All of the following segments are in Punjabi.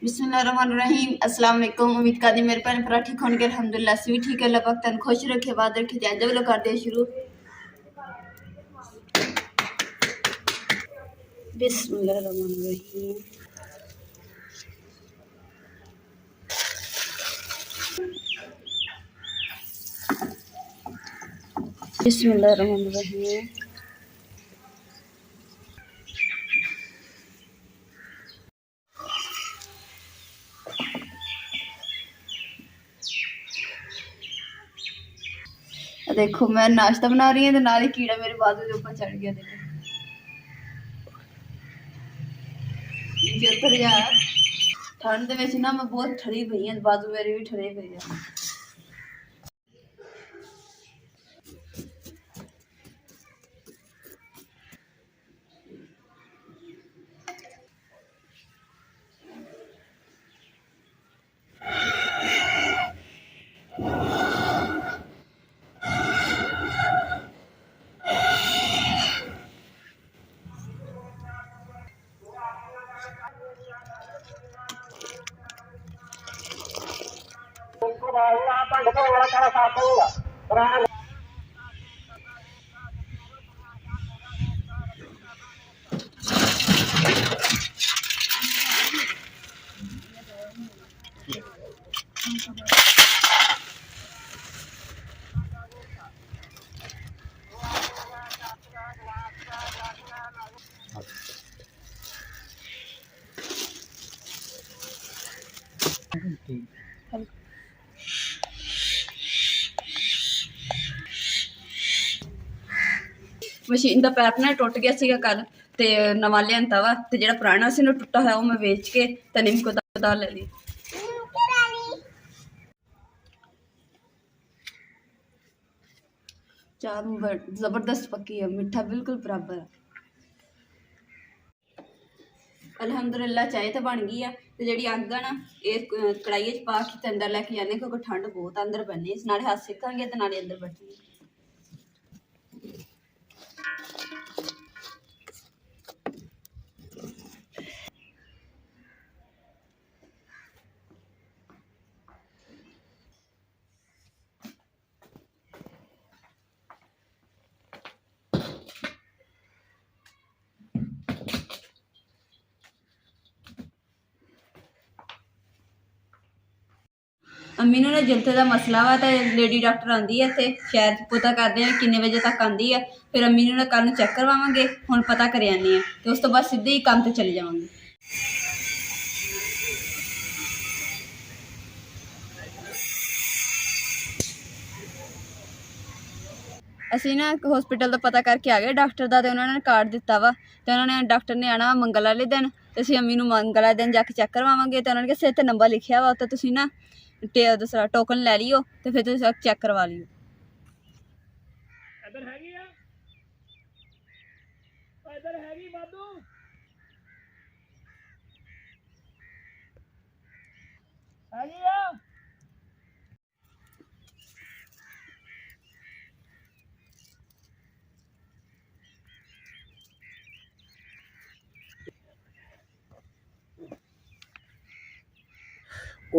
बिस्मिल्लाहिर्रहमानिर्रहीम। अस्सलाम वालेकुम। उम्मीद करती मेरे भैन भरा ठीक होंगे। अल्हम्दुलिल्लाह असीं भी ठीक है। अल्लाह पाक तन खुश रखे, बाद रखे। अज वालों करते हैं शुरू। बिस्मिल्लाहिर्रहमानिर्रहीम। बिस्मिल्लाहिर्रहमानिर्रहीम। देखो मैं नाश्ता बना रही हूँ तो नाल ही कीड़ा मेरे बाजू के ऊपर चढ़ गया। देखो नीचे उतर जा। ठंड में ना मैं बहुत ठरी पई हूँ, बाजू मेरे भी ठरे पे है। मशीन का पैप ना टुट गया सीगा कल ते नवा लियांदा वा ते जेड़ा पुराना सी ना टुटा होया वो मैं बेच के ते निम्को दा ले ली। चाह जबरदस्त पकी है, मीठा बिल्कुल बराबर है। अलहमदुलिल्लाह चाय तो बन गई है ते जेड़ी अग्ग है ना ये कढ़ाई च पा के अंदर लैके जाने क्योंकि ठंड बहुत अंदर बननी नाले हाथ सेकांगे ते नाले अंदर बैठेंगे। अम्मी ने जलते का मसला वा तो लेडी डॉक्टर आती है इतने शहर पता करते हैं किन्ने बजे तक आती है। फिर अम्मी ने कल चेक करवावे हुण पता कर आने हैं तो उस तो बाद सीधे ही काम पर चले जावांगे। असी ना हॉस्पिटल का पता करके आ गए डॉक्टर का तो उन्होंने कार्ड दिता वा तो उन्होंने डॉक्टर ने आना मंगल वाले दिन तो असी अम्मी मंगल वाले दिन जाके चेक करवावे तो उन्होंने सिर ते नंबर लिखा वा तो तुसीं ना दूसरा टोकन लै लियो तो फिर तुसीं चेक करवा लियो।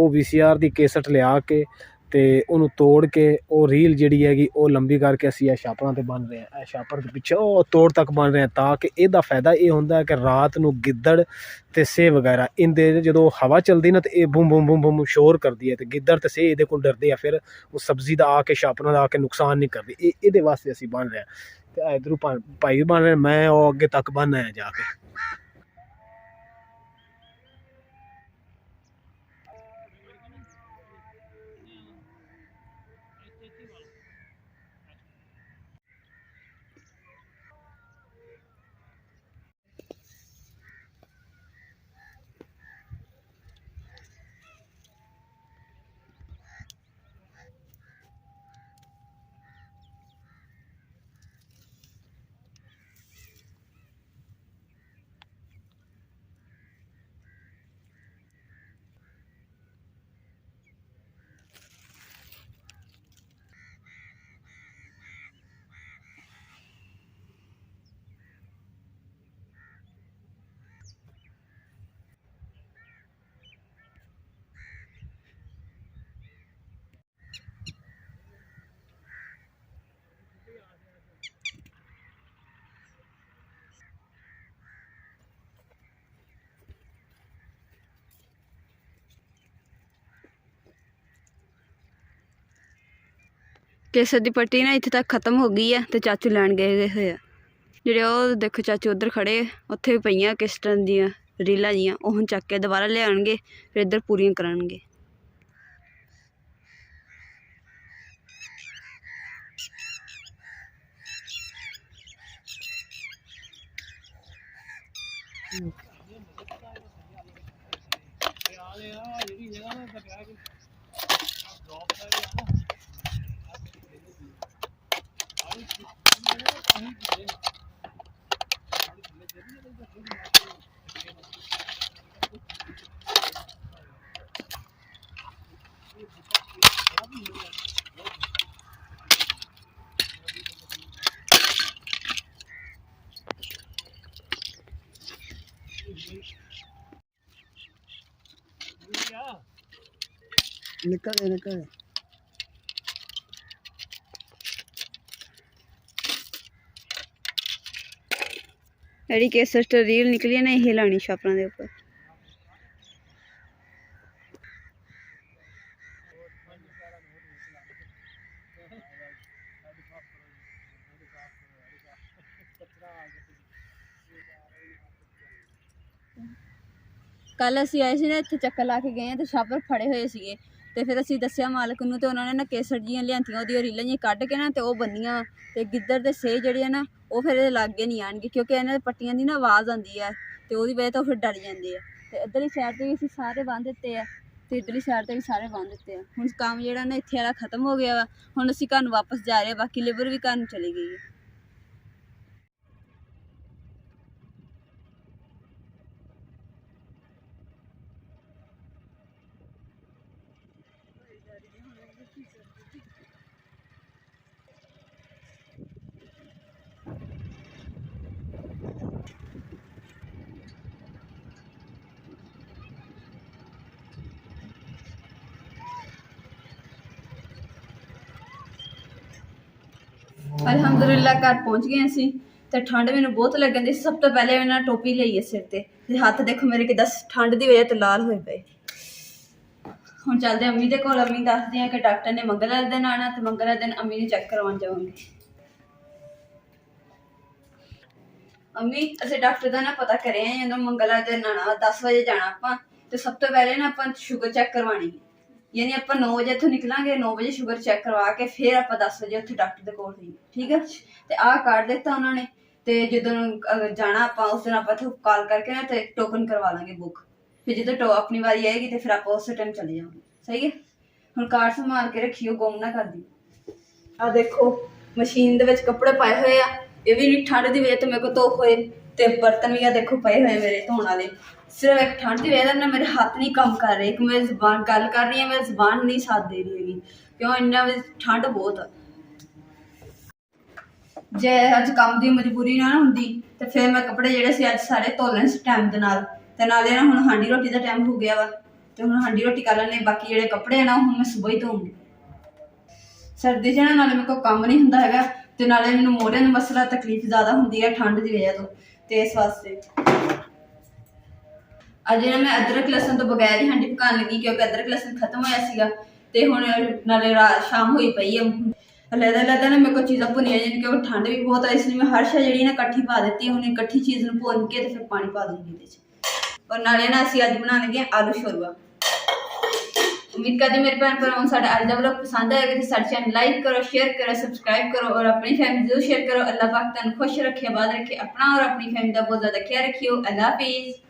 ਉਹ VCR ਦੀ ਕੇਸਟ ਲਿਆ ਕੇ ਤੇ ਉਹਨੂੰ ਤੋੜ ਕੇ ਉਹ ਰੀਲ ਜਿਹੜੀ ਹੈਗੀ ਉਹ ਲੰਬੀ ਕਰਕੇ ਅਸੀਂ ਇਹ ਛਾਪਰਾਂ ਤੇ ਬੰਨ ਰਹੇ ਹਾਂ। ਇਹ ਛਾਪਰ ਦੇ ਪਿੱਛੇ ਉਹ ਤੋੜ ਤੱਕ ਬੰਨ ਰਹੇ ਹਾਂ ਤਾਂ ਕਿ ਇਹਦਾ ਫਾਇਦਾ ਇਹ ਹੁੰਦਾ ਕਿ ਰਾਤ ਨੂੰ ਗਿੱਦੜ ਤੇ ਸੇ ਵਗੈਰਾ ਇਹਦੇ ਜਦੋਂ ਹਵਾ ਚੱਲਦੀ ਨਾ ਤੇ ਇਹ ਬੂਮ ਬੂਮ ਬੂਮ ਬੂਮ ਸ਼ੋਰ ਕਰਦੀ ਹੈ ਤੇ ਗਿੱਦੜ ਤੇ ਸੇ ਇਹਦੇ ਕੋਲ ਡਰਦੇ ਆ, ਫਿਰ ਉਹ ਸਬਜ਼ੀ ਦਾ ਆ ਕੇ ਛਾਪਰਾਂ ਦਾ ਆ ਕੇ ਨੁਕਸਾਨ ਨਹੀਂ ਕਰਦੀ। ਇਹਦੇ ਵਾਸਤੇ ਅਸੀਂ ਬੰਨ ਰਹੇ ਹਾਂ ਤੇ ਇਧਰੋਂ ਭਾਈ ਵੀ ਬੰਨ ਰਹੇ, ਮੈਂ ਉਹ ਅੱਗੇ ਤੱਕ ਬੰਨ ਆਇਆ ਜਾ ਕੇ। ਕੇਸਰ ਦੀ ਪੱਟੀ ਨਾ ਇੱਥੇ ਤੱਕ ਖਤਮ ਹੋ ਗਈ ਆ ਤੇ ਚਾਚੂ ਲੈਣ ਗਏ ਹੋਏ ਆ। ਜਿਹੜੇ ਉਹ ਦੇਖੋ ਚਾਚੂ ਉੱਧਰ ਖੜੇ ਆ, ਉੱਥੇ ਵੀ ਪਈਆਂ ਕੇਸਟਾਂ ਦੀਆਂ ਰੀਲਾਂ ਜੀਆਂ, ਉਹ ਹੁਣ ਚੱਕ ਕੇ ਦੁਬਾਰਾ ਲਿਆਉਣਗੇ ਫਿਰ ਇੱਧਰ ਪੂਰੀਆਂ ਕਰਨਗੇ। निकल ਜਿਹੜੀ ਕੇਸਰ ਤੋਂ ਰੀਲ ਨਿਕਲੀ ਹੈ ਨਾ, ਇਹ ਲਾਣੀ ਛਾਪਰਾਂ ਦੇ ਉੱਪਰ। ਕੱਲ ਅਸੀਂ ਆਏ ਸੀ ਨਾ, ਇੱਥੇ ਚੱਕਰ ਲਾ ਕੇ ਗਏ ਹਾਂ ਤੇ ਛਾਪਰ ਫੜੇ ਹੋਏ ਸੀਗੇ ਤੇ ਫਿਰ ਅਸੀਂ ਦੱਸਿਆ ਮਾਲਕ ਨੂੰ ਤੇ ਉਹਨਾਂ ਨੇ ਨਾ ਕੇਸਰ ਜੀਆਂ ਲਿਆਂਤੀਆਂ, ਉਹਦੀਆਂ ਰੀਲਾਂ ਜਿਹੀਆਂ ਕੱਢ ਕੇ ਨਾ ਤੇ ਉਹ ਬੰਨੀਆਂ ਤੇ ਗਿੱਦੜ ਦੇ ਸੇ ਜਿਹੜੇ ਆ ਨਾ ਉਹ ਫਿਰ ਇਹਦੇ ਲਾਗੇ ਨਹੀਂ ਆਣਗੇ, ਕਿਉਂਕਿ ਇਹਨਾਂ ਦੇ ਪੱਟੀਆਂ ਦੀ ਨਾ ਆਵਾਜ਼ ਆਉਂਦੀ ਆ ਤੇ ਉਹਦੀ ਵਜ੍ਹਾ ਤੋਂ ਫਿਰ ਡਰ ਜਾਂਦੇ ਆ। ਤੇ ਇੱਧਰਲੀ ਸਾਈਡ ਤੇ ਵੀ ਅਸੀਂ ਸਾਰੇ ਬੰਨ੍ਹ ਦਿੱਤੇ ਆ ਤੇ ਇੱਧਰਲੀ ਸਾਈਡ ਤੇ ਵੀ ਸਾਰੇ ਬੰਨ੍ਹ ਦਿੱਤੇ ਆ। ਹੁਣ ਕੰਮ ਜਿਹੜਾ ਨਾ ਇੱਥੇ ਵਾਲਾ ਖਤਮ ਹੋ ਗਿਆ ਵਾ, ਹੁਣ ਅਸੀਂ ਘਰ ਨੂੰ ਵਾਪਸ ਜਾ ਰਹੇ, ਬਾਕੀ ਲੇਬਰ ਵੀ ਘਰ ਨੂੰ ਚਲੀ ਗਈ ਹੈ। ਅਲਹਮਦੁਲਿਲਾ ਘਰ ਪਹੁੰਚ ਗਏ ਅਸੀਂ ਤੇ ਠੰਡ ਮੈਨੂੰ ਬਹੁਤ ਲੱਗਣ ਦੀ ਸੀ। ਸਭ ਤੋਂ ਪਹਿਲੇ ਮੈਂ ਟੋਪੀ ਲਈ ਹੈ ਸਿਰ ਤੇ ਹੱਥ ਦੇਖੋ ਮੇਰੇ ਕਿੱਦਾਂ ਠੰਡ ਦੀ ਵਜ੍ਹਾ ਤੋਂ ਲਾਲ ਹੋਏ ਪਏ। ਹੁਣ ਚੱਲਦੇ ਅੰਮੀ ਦੇ ਕੋਲ। ਅੰਮੀ ਦੱਸਦੇ ਆ ਕਿ ਡਾਕਟਰ ਨੇ ਮੰਗਲਵਾਰ ਦਿਨ ਆਉਣਾ ਤੇ ਮੰਗਲਵਾਰ ਦਿਨ ਅੰਮੀ ਨੂੰ ਚੈੱਕ ਕਰਵਾਉਣ ਜਾਵਾਂਗੇ। ਅੰਮੀ ਅਸੀਂ ਡਾਕਟਰ ਦਾ ਨਾ ਪਤਾ ਕਰਿਆ ਹੈ, ਜਦੋਂ ਮੰਗਲਵਾਰ ਦਿਨ ਆਉਣਾ 10 ਵਜੇ ਜਾਣਾ ਆਪਾਂ ਤੇ ਸਭ ਤੋਂ ਪਹਿਲੇ ਨਾ ਆਪਾਂ ਸ਼ੂਗਰ ਚੈੱਕ ਕਰਵਾਉਣੀ ਹੈ। ਯਾਨੀ ਆਪਾਂ 9 ਵਜੇ ਇੱਥੋਂ ਨਿਕਲਾਂਗੇ, 9 ਵਜੇ ਸ਼ੂਗਰ ਚੈੱਕ ਕਰਵਾ ਕੇ ਫਿਰ ਆਪਾਂ 10 ਵਜੇ ਉੱਥੇ ਡਾਕਟਰ ਦੇ ਕੋਲ ਹੋਈਏ, ਠੀਕ ਹੈ। ਤੇ ਆਹ ਕਾਰਡ ਦਿੱਤਾ ਉਹਨਾਂ ਨੇ ਤੇ ਜਦੋਂ ਜਾਣਾ ਆਪਾਂ ਉਸ ਦਿਨ ਆਪਾਂ ਇੱਥੋਂ ਕਾਲ ਕਰਕੇ ਨਾ ਤੇ ਟੋਕਨ ਕਰਵਾ ਲਾਂਗੇ ਬੁੱਕ। ਫਿਰ ਜਦੋਂ ਆਪਣੀ ਵਾਰੀ ਆਏਗੀ ਤੇ ਫਿਰ ਆਪਾਂ ਉਸੇ ਟਾਈਮ ਚਲੇ ਜਾਵਾਂਗੇ, ਸਹੀ ਹੈ। ਹੁਣ ਕਾਰਡ ਸੰਭਾਲ ਕੇ ਰੱਖਿਓ, ਗੁੰਮ ਨਾ ਕਰ ਦਿਓ। ਆਹ ਦੇਖੋ ਮਸ਼ੀਨ ਦੇ ਵਿੱਚ ਕੱਪੜੇ ਪਾਏ ਹੋਏ ਆ, ਇਹ ਵੀ ਨਹੀਂ ਠੰਡ ਦੀ ਵਜ੍ਹਾ ਤੋਂ ਮੇਰੇ ਕੋਲ ਧੋ ਹੋਏ ਤੇ ਬਰਤਨ ਵੀ ਆ ਦੇਖੋ ਪਏ ਹੋਏ ਮੇਰੇ ਧੋਣ ਵਾਲੇ। ਸਿਰਫ ਇੱਕ ਠੰਡ ਦੀ ਵਜ੍ਹਾ ਨਾਲ ਮੇਰੇ ਹੱਥ ਨਹੀਂ ਕੰਮ ਕਰ ਰਹੇ। ਇੱਕ ਮੈਂ ਜ਼ੁਬਾਨ ਗੱਲ ਕਰ ਰਹੀ ਹਾਂ, ਮੇਰੀ ਜ਼ੁਬਾਨ ਨਹੀਂ ਸਾਥ ਦੇ ਰਹੀ ਹੈਗੀ, ਕਿਉਂ ਇੰਨਾ ਠੰਡ ਬਹੁਤ ਆ। ਜੇ ਅੱਜ ਕੰਮ ਦੀ ਮਜਬੂਰੀ ਨਾ ਹੁੰਦੀ ਤੇ ਫਿਰ ਮੈਂ ਕੱਪੜੇ ਜਿਹੜੇ ਸੀ ਅੱਜ ਸਾਰੇ ਧੋ ਲੈਣੇ ਸੀ ਟਾਈਮ ਦੇ ਨਾਲ। ਤੇ ਨਾਲੇ ਨਾ ਹੁਣ ਹਾਂਡੀ ਰੋਟੀ ਦਾ ਟਾਈਮ ਹੋ ਗਿਆ ਵਾ ਤੇ ਹੁਣ ਹਾਂਡੀ ਰੋਟੀ ਕਰ ਲੈਣੇ, ਬਾਕੀ ਜਿਹੜੇ ਕੱਪੜੇ ਆ ਨਾ ਹੁਣ ਮੈਂ ਸੁਬਹ ਹੀ ਧੋਊਂਗੀ। ਸਰਦੀ 'ਚ ਨਾ ਨਾਲੇ ਮੇਰੇ ਕੋਲ ਕੰਮ ਨਹੀਂ ਹੁੰਦਾ ਹੈਗਾ ਤੇ ਨਾਲੇ ਮੈਨੂੰ ਮੋਢਿਆਂ ਦਾ ਮਸਲਾ ਤਕਲੀਫ ਜ਼ਿਆਦਾ ਹੁੰਦੀ ਹੈ ਠੰਡ ਦੀ ਵਜ੍ਹਾ ਤੋਂ, ਤੇ ਇਸ ਵਾਸਤੇ ਅੱਜ ਨਾ ਮੈਂ ਅਦਰਕ ਲਸਣ ਤੋਂ ਬਗੈਰ ਹੀ ਹਾਂਡੀ ਪਕਾਉਣ ਲੱਗੀ, ਕਿਉਂਕਿ ਅਦਰਕ ਲਸਣ ਖਤਮ ਹੋਇਆ ਸੀਗਾ ਤੇ ਹੁਣ ਨਾਲੇ ਸ਼ਾਮ ਹੋਈ ਪਈ ਆ। ਲਹਿਦਾ ਨਾ ਮੇਰੇ ਕੋਲ ਚੀਜ਼ਾਂ ਭੁੰਨੀਆਂ ਜਾਣ, ਕਿਉਂਕਿ ਠੰਡ ਵੀ ਬਹੁਤ ਆ, ਇਸ ਲਈ ਮੈਂ ਹਰ ਸ਼ਾ ਜਿਹੜੀ ਨਾ ਇਕੱਠੀ ਪਾ ਦਿੱਤੀ। ਹੁਣ ਇਕੱਠੀ ਚੀਜ਼ ਨੂੰ ਭੁੰਨ ਕੇ ਤੇ ਫਿਰ ਪਾਣੀ ਪਾ ਦੂੰਗੀ ਇਹਦੇ 'ਚ। ਔਰ ਨਾਲੇ ਨਾ ਅਸੀਂ ਅੱਜ ਬਣਾਉਣ ਲੱਗੇ ਆਲੂ ਸ਼ੋਰਬਾ। उम्मीद करती मेरे भैन भराओं साडा अज दा व्लॉग पसंद आएगा तो साडे चैनल लाइक करो, शेयर करो, सब्सक्राइब करो और अपनी फैमिली जरूर शेयर करो। अल्लाह पाक तुहानू खुश रखे, आबाद रखे, अपना और अपनी फैमिली का बहुत ज़्यादा ख्याल रखियो। अल्लाह हाफिज़।